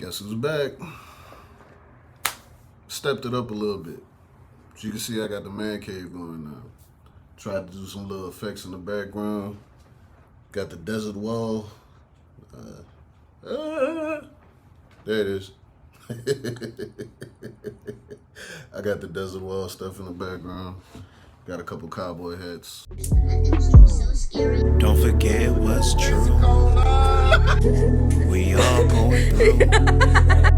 Guess who's back? Stepped it up a little bit. As you can see, I got the man cave going now. Tried to do some little effects in the background. Got the desert wall. There it is. I got the desert wall stuff in the background. Got a couple cowboy hats. Don't forget what's true. We all going through.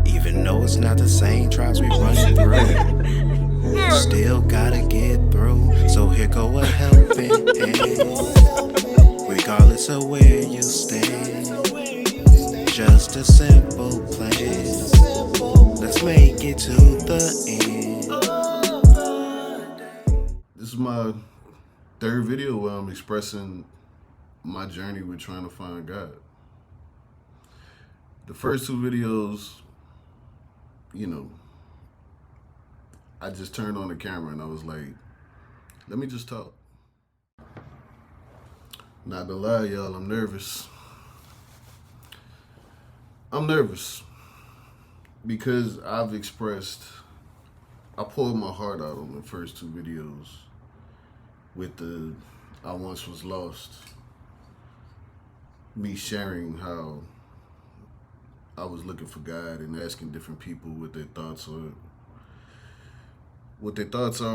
Even though it's not the same trials we running through, still gotta get through. So here go a helping hand. Regardless of where you stand, just a simple plan. Let's make it to the end. This is my third video where I'm expressing my journey with trying to find God. The first two videos, I just turned on the camera and I was like, let me just talk. Not gonna lie, y'all, I'm nervous. I'm nervous because I poured my heart out on the first two videos with the I once was lost. Me sharing how I was looking for God and asking different people what their thoughts are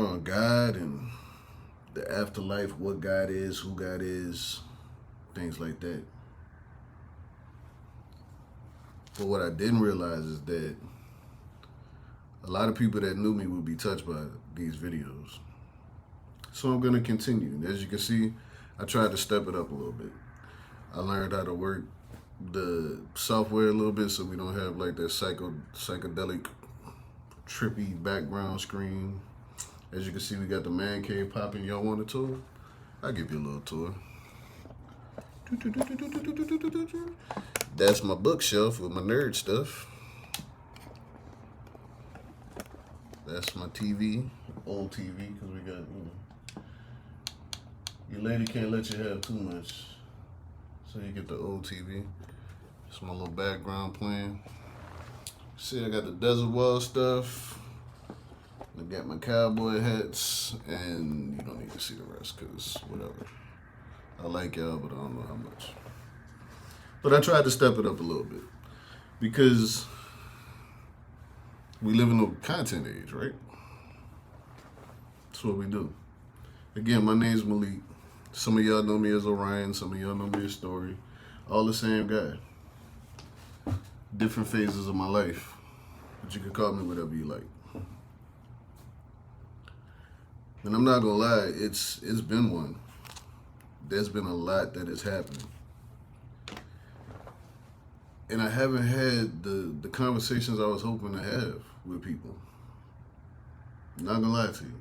on God and the afterlife, what God is, who God is, things like that. But what I didn't realize is that a lot of people that knew me would be touched by these videos. So I'm gonna continue. And as you can see, I tried to step it up a little bit. I learned how to work the software a little bit so we don't have like that psychedelic, trippy background screen. As you can see, we got the man cave popping. Y'all want a tour? I'll give you a little tour. That's my bookshelf with my nerd stuff. That's my TV, old TV, because we got, your lady can't let you have too much. So you get the old TV. It's my little background playing. See, I got the desert wall stuff. I got my cowboy hats, and you don't need to see the rest, because whatever. I like y'all, but I don't know how much. But I tried to step it up a little bit, because we live in a content age, right? That's what we do. Again, my name's Malik. Some of y'all know me as Orion, some of y'all know me as Story. All the same guy. Different phases of my life. But you can call me whatever you like. And I'm not gonna lie, it's been one. There's been a lot that has happened. And I haven't had the conversations I was hoping to have with people. Not gonna lie to you.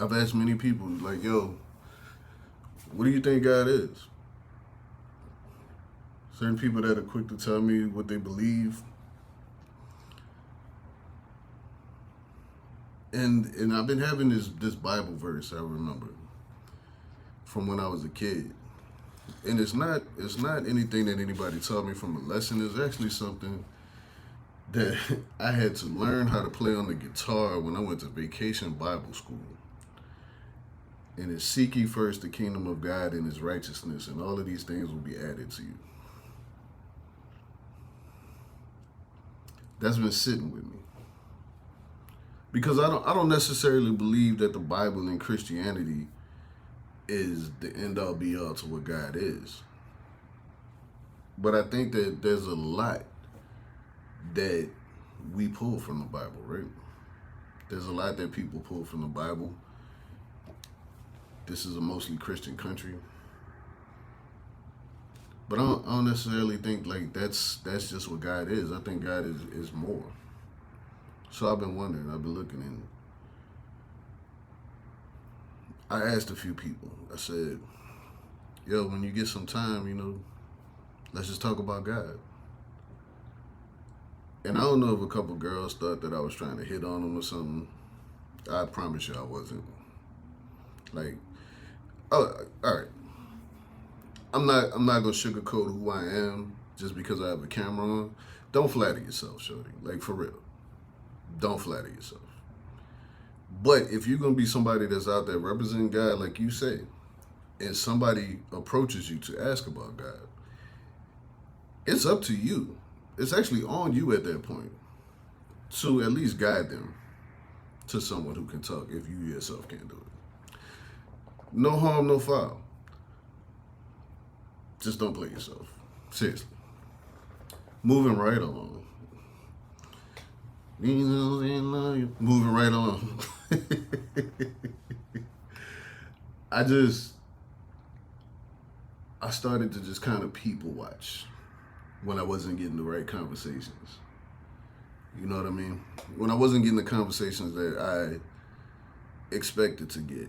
I've asked many people, like, yo, what do you think God is? Certain people that are quick to tell me what they believe. And I've been having this Bible verse I remember from when I was a kid. And it's not anything that anybody taught me from a lesson. It's actually something that I had to learn how to play on the guitar when I went to vacation Bible school. And it's seek ye first the kingdom of God and his righteousness, and all of these things will be added to you. That's been sitting with me. Because I don't necessarily believe that the Bible and Christianity is the end all be all to what God is. But I think that there's a lot that we pull from the Bible, right? There's a lot that people pull from the Bible. This is a mostly Christian country. But I don't necessarily think like that's just what God is. I think God is more. So I've been wondering, I've been looking, and I asked a few people. I said, yo, when you get some time, let's just talk about God. And I don't know if a couple girls thought that I was trying to hit on them or something. I promise you I wasn't. Like, oh, all right. I'm not gonna sugarcoat who I am just because I have a camera on. Don't flatter yourself, shorty. Like, for real. Don't flatter yourself. But if you're going to be somebody that's out there representing God, like you say, and somebody approaches you to ask about God, it's up to you. It's actually on you at that point to at least guide them to someone who can talk if you yourself can't do it. No harm, no foul. Just don't play yourself. Seriously. Moving right along. Moving right along. I started to just kind of people watch when I wasn't getting the right conversations. You know what I mean? When I wasn't getting the conversations that I expected to get,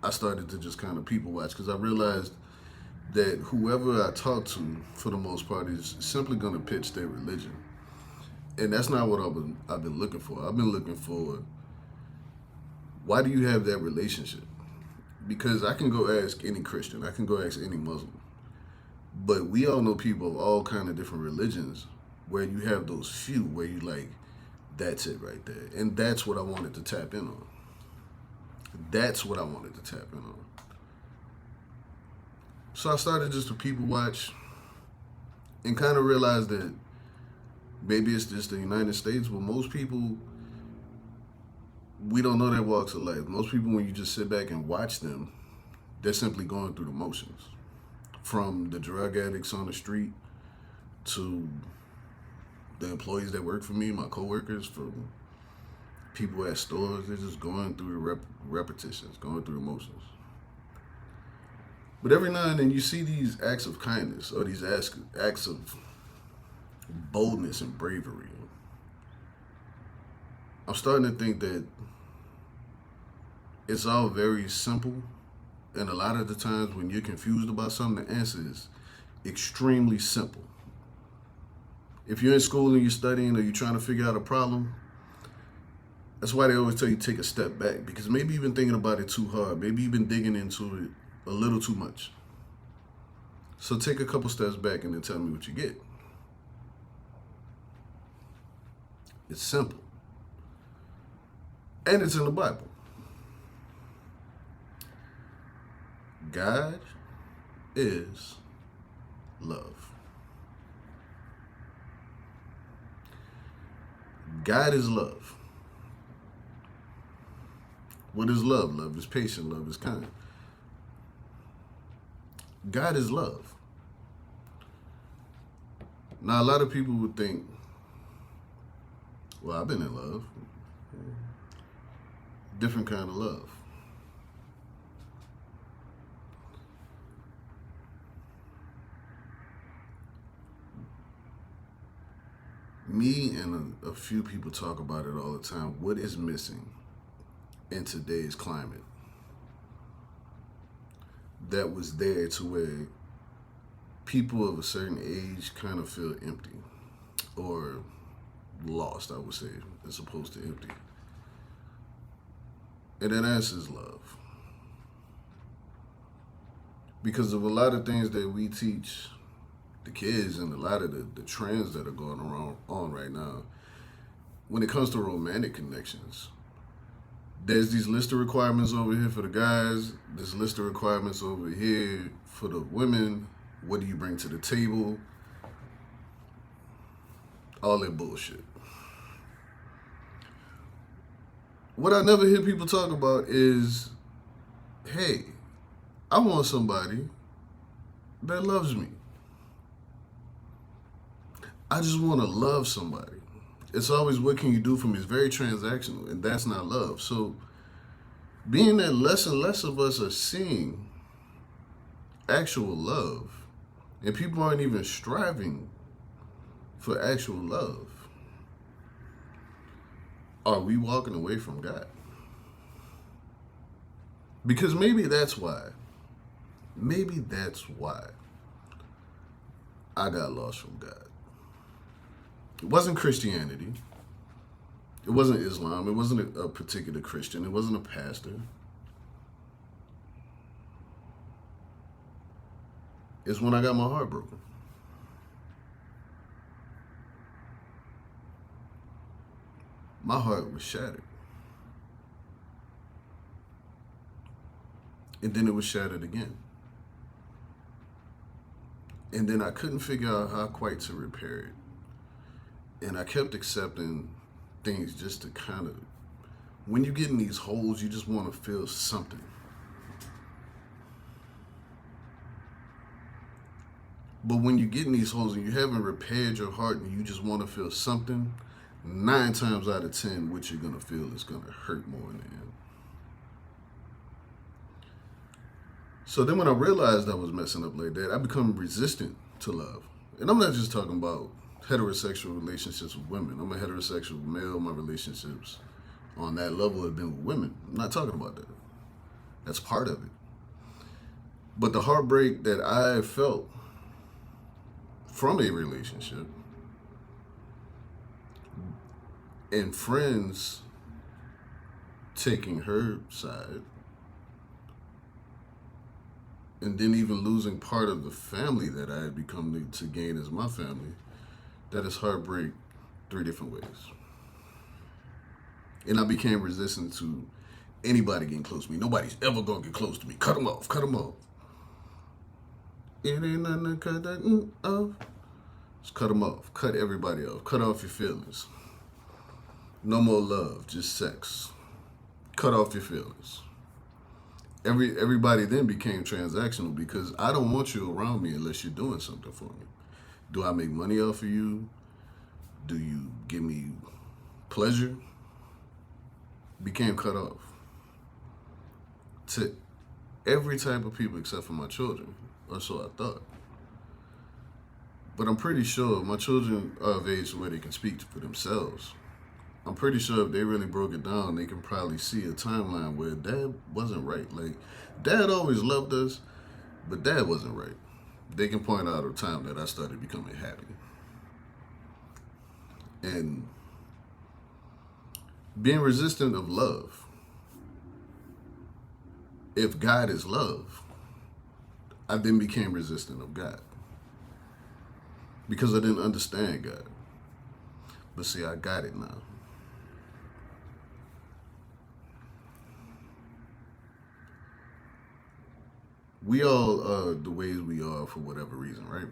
I started to just kind of people watch because I realized that whoever I talk to, for the most part, is simply going to pitch their religion. And that's not what I've been looking for. I've been looking for, why do you have that relationship? Because I can go ask any Christian, I can go ask any Muslim, but we all know people of all kind of different religions where you have those few where you like, that's it right there. And that's what I wanted to tap in on. That's what I wanted to tap in on. So I started just to people watch and kind of realized that maybe it's just the United States, but most people, we don't know their walks of life. Most people, when you just sit back and watch them, they're simply going through the motions. From the drug addicts on the street to the employees that work for me, my coworkers, from people at stores, they're just going through the repetitions, going through the motions. But every now and then you see these acts of kindness or these acts of boldness and bravery. I'm starting to think that it's all very simple, and a lot of the times when you're confused about something, the answer is extremely simple. If you're in school and you're studying or you're trying to figure out a problem, that's why they always tell you take a step back, because maybe you've been thinking about it too hard. Maybe you've been digging into it a little too much. So take a couple steps back and then tell me what you get. It's simple. And it's in the Bible. God is love. God is love. What is love? Love is patient. Love is kind. God is love. Now, a lot of people would think, well, I've been in love. Different kind of love. Me and a few people talk about it all the time. What is missing in today's climate that was there to where people of a certain age kind of feel empty or lost, I would say, as opposed to empty? And that answer is love. Because of a lot of things that we teach the kids and a lot of the trends that are going on right now, when it comes to romantic connections, there's these list of requirements over here for the guys, this list of requirements over here for the women. What do you bring to the table? All that bullshit. What I never hear people talk about is, hey, I want somebody that loves me. I just want to love somebody. It's always, what can you do for me? It's very transactional, and that's not love. So being that less and less of us are seeing actual love, and people aren't even striving for actual love, are we walking away from God? Because maybe that's why I got lost from God. It wasn't Christianity. It wasn't Islam. It wasn't a particular Christian. It wasn't a pastor. It's when I got my heart broken. my heart was shattered. And then it was shattered again. And then I couldn't figure out how quite to repair it. And I kept accepting things just to kind of, when you get in these holes, you just want to feel something. But when you get in these holes and you haven't repaired your heart and you just want to feel something, 9 times out of 10, what you're going to feel is going to hurt more in the end. So then when I realized I was messing up like that, I become resistant to love. And I'm not just talking about heterosexual relationships with women. I'm a heterosexual male. My relationships on that level have been with women. I'm not talking about that. That's part of it. But the heartbreak that I felt from a relationship and friends taking her side, and then even losing part of the family that I had become to gain as my family, that is heartbreak 3 different ways. And I became resistant to anybody getting close to me. Nobody's ever gonna get close to me. Cut them off, cut them off. It ain't nothing to cut that off. Just cut them off. Cut everybody off. Cut off your feelings. No more love, just sex. Cut off your feelings. Everybody then became transactional because I don't want you around me unless you're doing something for me. Do I make money off of you? Do you give me pleasure? Became cut off to every type of people except for my children, or so I thought. But I'm pretty sure my children are of age where they can speak for themselves. I'm pretty sure if they really broke it down, they can probably see a timeline where Dad wasn't right. Like, Dad always loved us, but Dad wasn't right. They can point out a time that I started becoming happy. And being resistant of love. If God is love, I then became resistant of God. Because I didn't understand God. But see, I got it now. We all are the ways we are for whatever reason, right?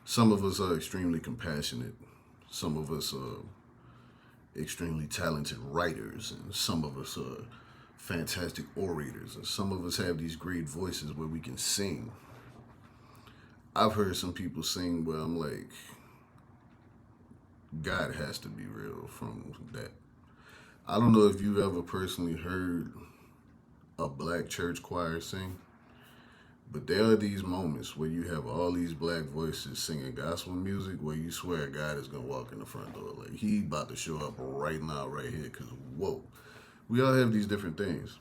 Some of us are extremely compassionate. Some of us are extremely talented writers. And some of us are fantastic orators. And some of us have these great voices where we can sing. I've heard some people sing where I'm like, God has to be real from that. I don't know if you've ever personally heard a black church choir sing, but there are these moments where you have all these black voices singing gospel music where you swear God is going to walk in the front door. Like, he about to show up right now, right here, because, whoa. We all have these different things.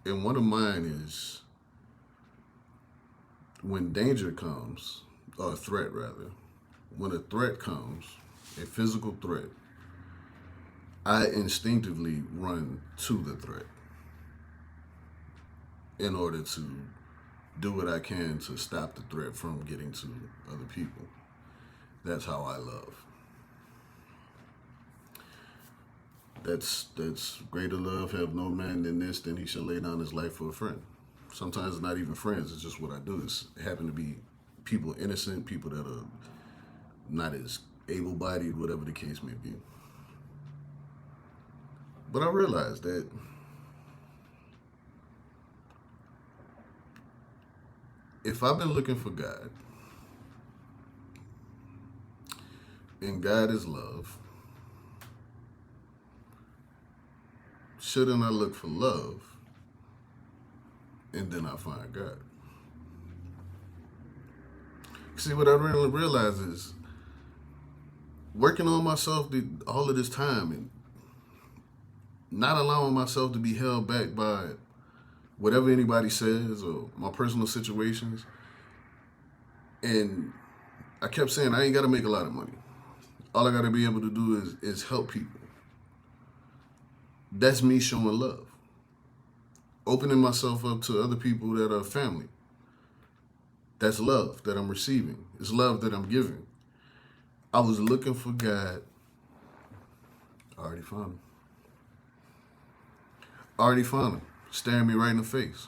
And one of mine is when danger comes, or a threat rather, when a threat comes, a physical threat, I instinctively run to the threat in order to do what I can to stop the threat from getting to other people. That's how I love. That's greater love have no man than this, then he shall lay down his life for a friend. Sometimes it's not even friends, it's just what I do. It's happen to be people innocent, people that are not as able-bodied, whatever the case may be. But I realized that if I've been looking for God, and God is love, shouldn't I look for love, and then I find God? See, what I really realize is working on myself all of this time and not allowing myself to be held back by whatever anybody says or my personal situations. And I kept saying, I ain't got to make a lot of money. All I got to be able to do is help people. That's me showing love. Opening myself up to other people that are family. That's love that I'm receiving. It's love that I'm giving. I was looking for God Already found him. Already found him. Staring me right in the face.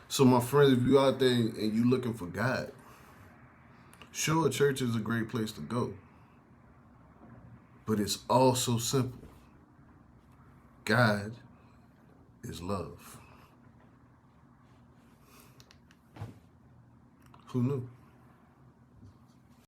So my friends, if you out there and you looking for God, sure, church is a great place to go. But it's also simple. God is love. Who knew?